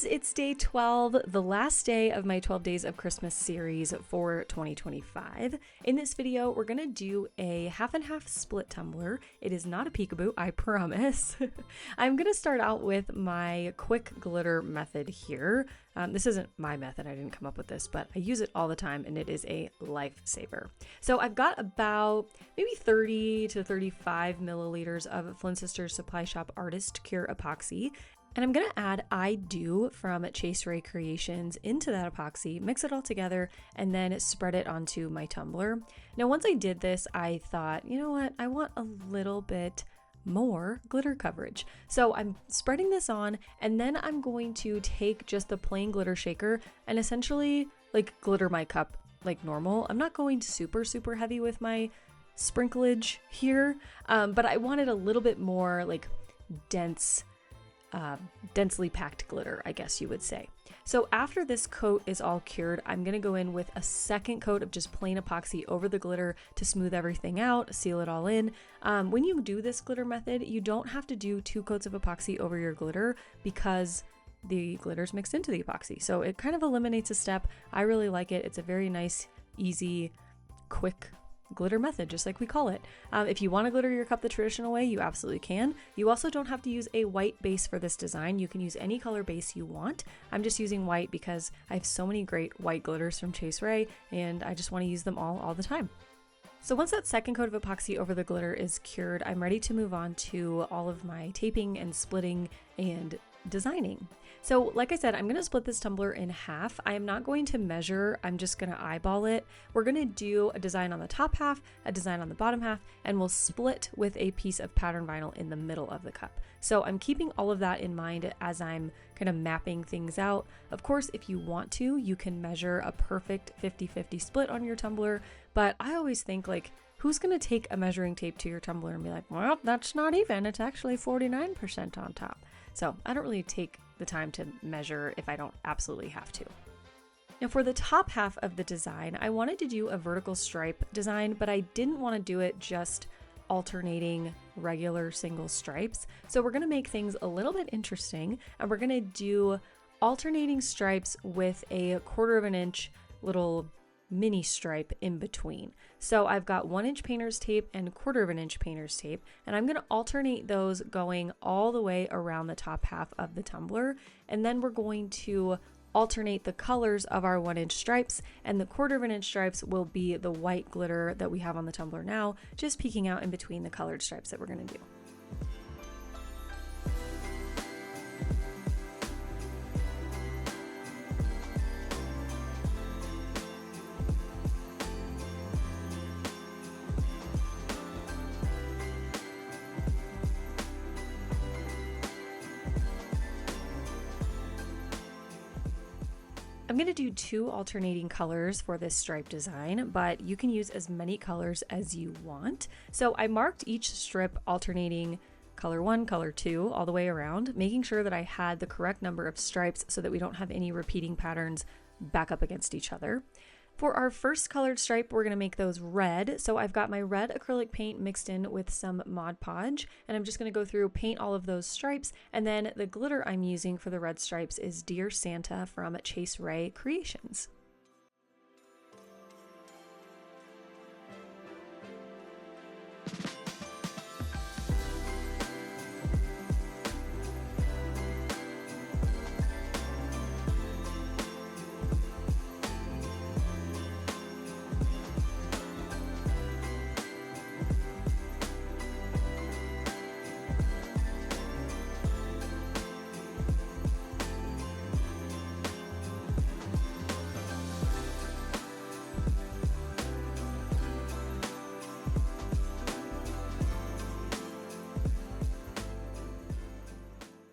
it's day 12, the last day of my 12 Days of Christmas series for 2025. In this video, we're gonna do a half and half split tumbler. It is not a peekaboo, I promise. I'm gonna start out with my quick glitter method here. This isn't my method, I didn't come up with this, but I use it all the time and it is a lifesaver. So I've got about maybe 30 to 35 milliliters of Flynn Sisters Supply Shop Artist Cure Epoxy. And I'm gonna add I Do from Chase Ray Creations into that epoxy, mix it all together, and then spread it onto my tumbler. Now, once I did this, I thought, you know what, I want a little bit more glitter coverage. So I'm spreading this on, and then I'm going to take just the plain glitter shaker and essentially like glitter my cup like normal. I'm not going super heavy with my sprinklage here, but I wanted a little bit more like densely packed glitter, I guess you would say. So after this coat is all cured, I'm gonna go in with a second coat of just plain epoxy over the glitter to smooth everything out, seal it all in. When you do this glitter method, you don't have to do 2 coats of epoxy over your glitter because the glitter's mixed into the epoxy. So it kind of eliminates a step. I really like it. It's a very nice, easy, quick glitter method, just like we call it. If you want to glitter your cup the traditional way, you absolutely can. You also don't have to use a white base for this design. You can use any color base you want. I'm just using white because I have so many great white glitters from Chase Ray and I just want to use them all the time. So once that second coat of epoxy over the glitter is cured, I'm ready to move on to all of my taping and splitting and designing. So like I said, I'm going to split this tumbler in half. I am not going to measure, I'm just going to eyeball it. We're going to do a design on the top half, a design on the bottom half, and we'll split with a piece of pattern vinyl in the middle of the cup. So I'm keeping all of that in mind as I'm kind of mapping things out. Of course, if you want to, you can measure a perfect 50-50 split on your tumbler, but I always think like, who's going to take a measuring tape to your tumbler and be like, well, that's not even, it's actually 49% on top. So I don't really take the time to measure if I don't absolutely have to. Now for the top half of the design, I wanted to do a vertical stripe design, but I didn't want to do it just alternating regular single stripes. So we're going to make things a little bit interesting, and we're going to do alternating stripes with a 1/4 inch little mini stripe in between. So I've got 1-inch painter's tape and 1/4 inch painter's tape, and I'm going to alternate those going all the way around the top half of the tumbler. And then we're going to alternate the colors of our 1-inch stripes, and the 1/4 inch stripes will be the white glitter that we have on the tumbler now, just peeking out in between the colored stripes that we're going to do. I'm going to do 2 alternating colors for this stripe design, but you can use as many colors as you want. So I marked each strip alternating color 1, color 2 all the way around, making sure that I had the correct number of stripes so that we don't have any repeating patterns back up against each other. For our first colored stripe, we're going to make those red. So I've got my red acrylic paint mixed in with some Mod Podge, and I'm just going to go through, paint all of those stripes, and then the glitter I'm using for the red stripes is Dear Santa from Chase Ray Creations.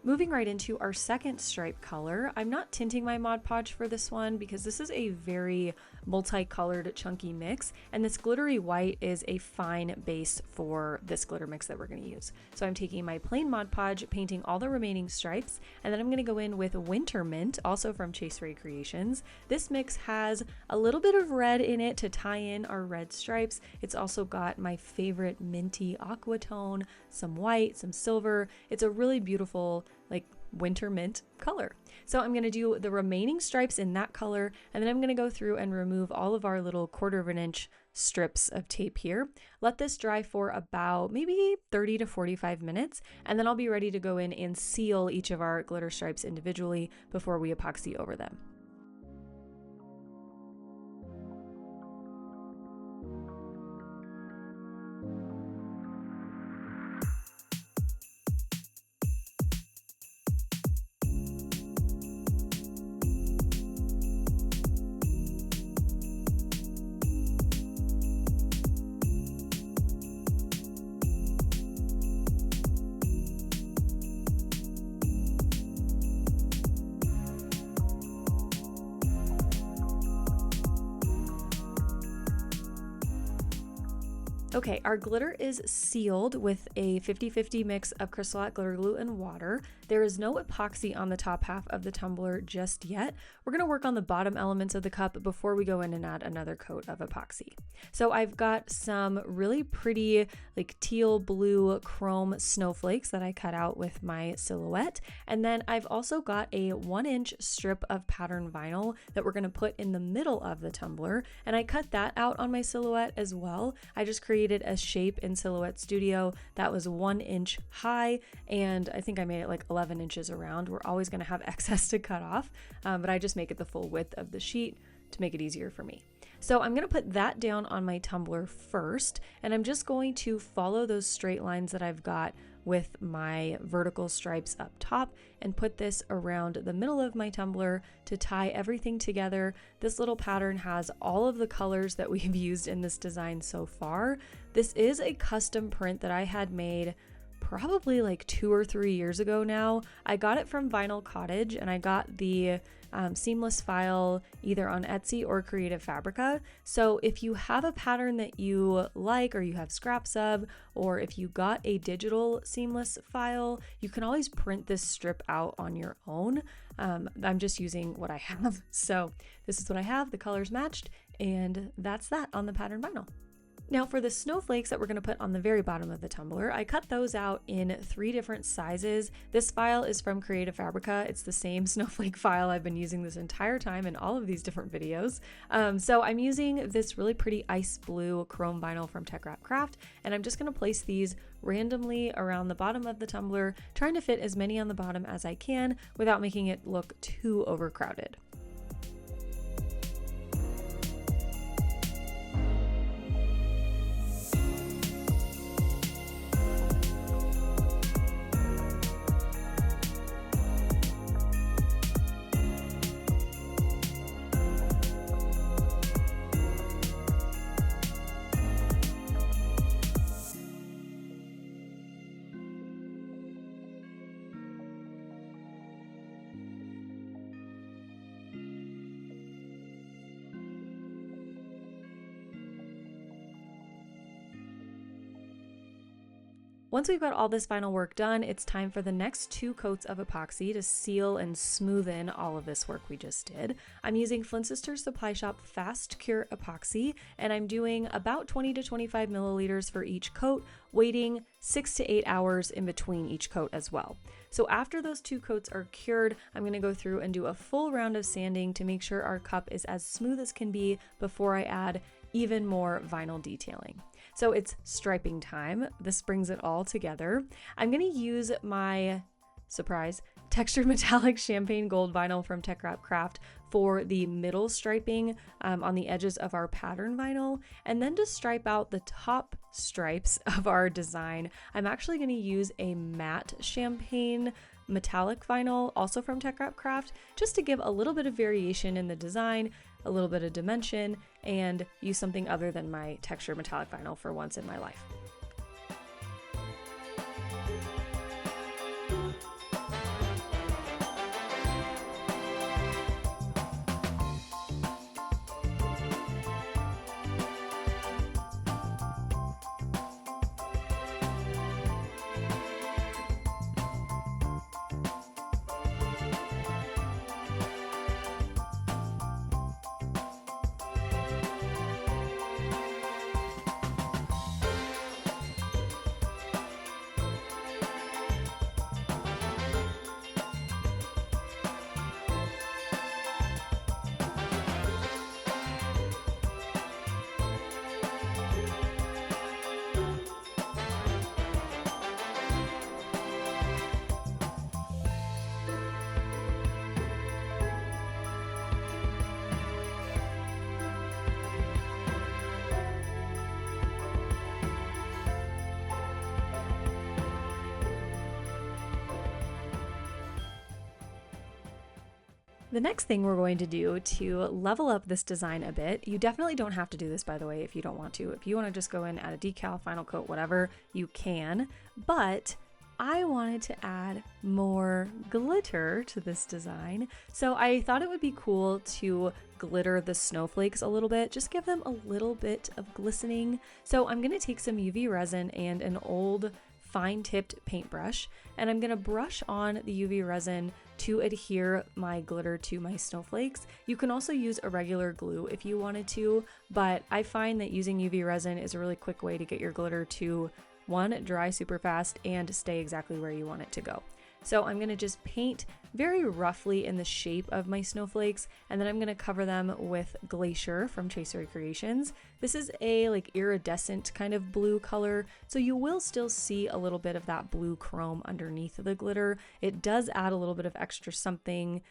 Moving right into our second stripe color, I'm not tinting my Mod Podge for this one because this is a very multicolored chunky mix, and this glittery white is a fine base for this glitter mix that we're going to use. So I'm taking my plain Mod Podge, painting all the remaining stripes, and then I'm going to go in with Wintermint, also from Chase Ray Creations. This mix has a little bit of red in it to tie in our red stripes. It's also got my favorite minty aqua tone, some white, some silver. It's a really beautiful, like, Wintermint color. So I'm going to do the remaining stripes in that color, and then I'm going to go through and remove all of our little 1/4 inch strips of tape here. Let this dry for about maybe 30 to 45 minutes, and then I'll be ready to go in and seal each of our glitter stripes individually before we epoxy over them. Okay, our glitter is sealed with a 50-50 mix of Crystal glitter glue and water. There is no epoxy on the top half of the tumbler just yet. We're going to work on the bottom elements of the cup before we go in and add another coat of epoxy. So I've got some really pretty like teal blue chrome snowflakes that I cut out with my silhouette. And then I've also got a 1-inch strip of pattern vinyl that we're going to put in the middle of the tumbler. And I cut that out on my silhouette as well. I just created a shape in Silhouette Studio that was 1 inch high, and I think I made it like 11 inches around. We're always going to have excess to cut off, but I just make it the full width of the sheet to make it easier for me. So I'm going to put that down on my tumbler first, and I'm just going to follow those straight lines that I've got with my vertical stripes up top and put this around the middle of my tumbler to tie everything together. This little pattern has all of the colors that we've used in this design so far. This is a custom print that I had made probably like 2 or 3 years ago now. I got it from Vinyl Cottage, and I got the seamless file either on Etsy or Creative Fabrica. So if you have a pattern that you like, or you have scraps of, or if you got a digital seamless file, you can always print this strip out on your own. I'm just using what I have. So this is what I have, the colors matched, and that's that on the pattern vinyl. Now for the snowflakes that we're going to put on the very bottom of the tumbler, I cut those out in 3 different sizes. This file is from Creative Fabrica. It's the same snowflake file I've been using this entire time in all of these different videos. So I'm using this really pretty ice blue chrome vinyl from TECKWRAP, and I'm just going to place these randomly around the bottom of the tumbler, trying to fit as many on the bottom as I can without making it look too overcrowded. Once we've got all this final work done, it's time for the next 2 coats of epoxy to seal and smoothen all of this work we just did. I'm using Flynn Sisters Supply Shop Fast Cure Epoxy, and I'm doing about 20 to 25 milliliters for each coat, waiting 6 to 8 hours in between each coat as well. So after those 2 coats are cured, I'm going to go through and do a full round of sanding to make sure our cup is as smooth as can be before I add even more vinyl detailing. So it's striping time. This brings it all together. I'm going to use my, surprise, textured metallic champagne gold vinyl from TECKWRAP for the middle striping on the edges of our pattern vinyl, and then to stripe out the top stripes of our design, I'm actually going to use a matte champagne metallic vinyl, also from TECKWRAP, just to give a little bit of variation in the design, a little bit of dimension, and use something other than my textured metallic vinyl for once in my life. The next thing we're going to do to level up this design a bit, you definitely don't have to do this, by the way, if you don't want to. If you want to just go in, add a decal, final coat, whatever, you can. But I wanted to add more glitter to this design. So I thought it would be cool to glitter the snowflakes a little bit, just give them a little bit of glistening. So I'm going to take some UV resin and an old fine-tipped paintbrush, and I'm going to brush on the UV resin to adhere my glitter to my snowflakes. You can also use a regular glue if you wanted to, but I find that using UV resin is a really quick way to get your glitter to, one, dry super fast and stay exactly where you want it to go. So I'm going to just paint very roughly in the shape of my snowflakes, and then I'm going to cover them with Glacier from Chaser Creations. This is a like iridescent kind of blue color, so you will still see a little bit of that blue chrome underneath the glitter. It does add a little bit of extra something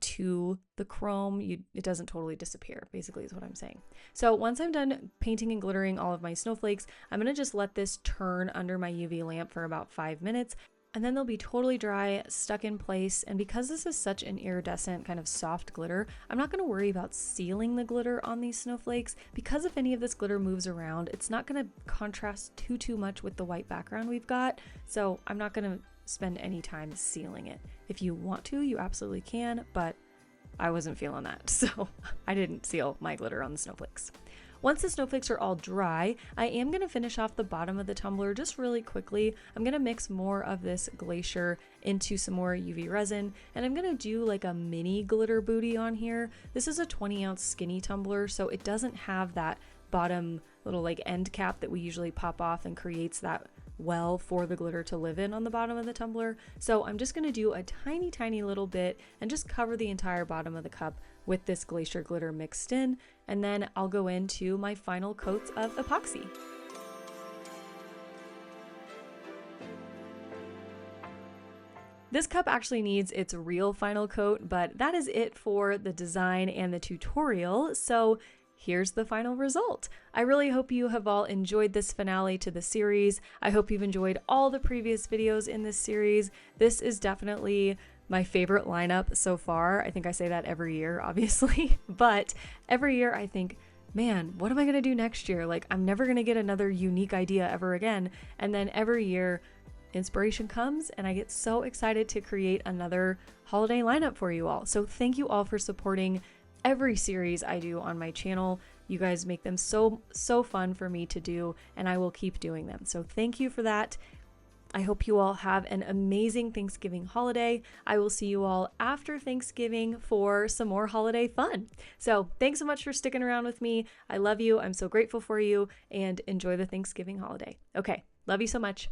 to the chrome. It doesn't totally disappear, basically is what I'm saying. So once I'm done painting and glittering all of my snowflakes, I'm going to just let this turn under my UV lamp for about 5 minutes. And then they'll be totally dry, stuck in place. And because this is such an iridescent kind of soft glitter, I'm not going to worry about sealing the glitter on these snowflakes, because if any of this glitter moves around, it's not going to contrast too much with the white background we've got. So I'm not going to spend any time sealing it. If you want to, you absolutely can, but I wasn't feeling that. So I didn't seal my glitter on the snowflakes. Once the snowflakes are all dry, I am going to finish off the bottom of the tumbler just really quickly. I'm going to mix more of this Glacier into some more UV resin, and I'm going to do like a mini glitter booty on here. This is a 20-ounce skinny tumbler, so it doesn't have that bottom little like end cap that we usually pop off and creates that well for the glitter to live in on the bottom of the tumbler. So I'm just going to do a tiny little bit and just cover the entire bottom of the cup with this Glacier glitter mixed in, and then I'll go into my final coats of epoxy. This cup actually needs its real final coat, but that is it for the design and the tutorial. So here's the final result. I really hope you have all enjoyed this finale to the series. I hope you've enjoyed all the previous videos in this series. This is definitely my favorite lineup so far. I think I say that every year, obviously, but every year I think, man, what am I gonna do next year? Like, I'm never gonna get another unique idea ever again. And then every year, inspiration comes and I get so excited to create another holiday lineup for you all. So thank you all for supporting every series I do on my channel. You guys make them so fun for me to do, and I will keep doing them. So thank you for that. I hope you all have an amazing Thanksgiving holiday. I will see you all after Thanksgiving for some more holiday fun. So thanks so much for sticking around with me. I love you. I'm so grateful for you, and enjoy the Thanksgiving holiday. Okay, love you so much.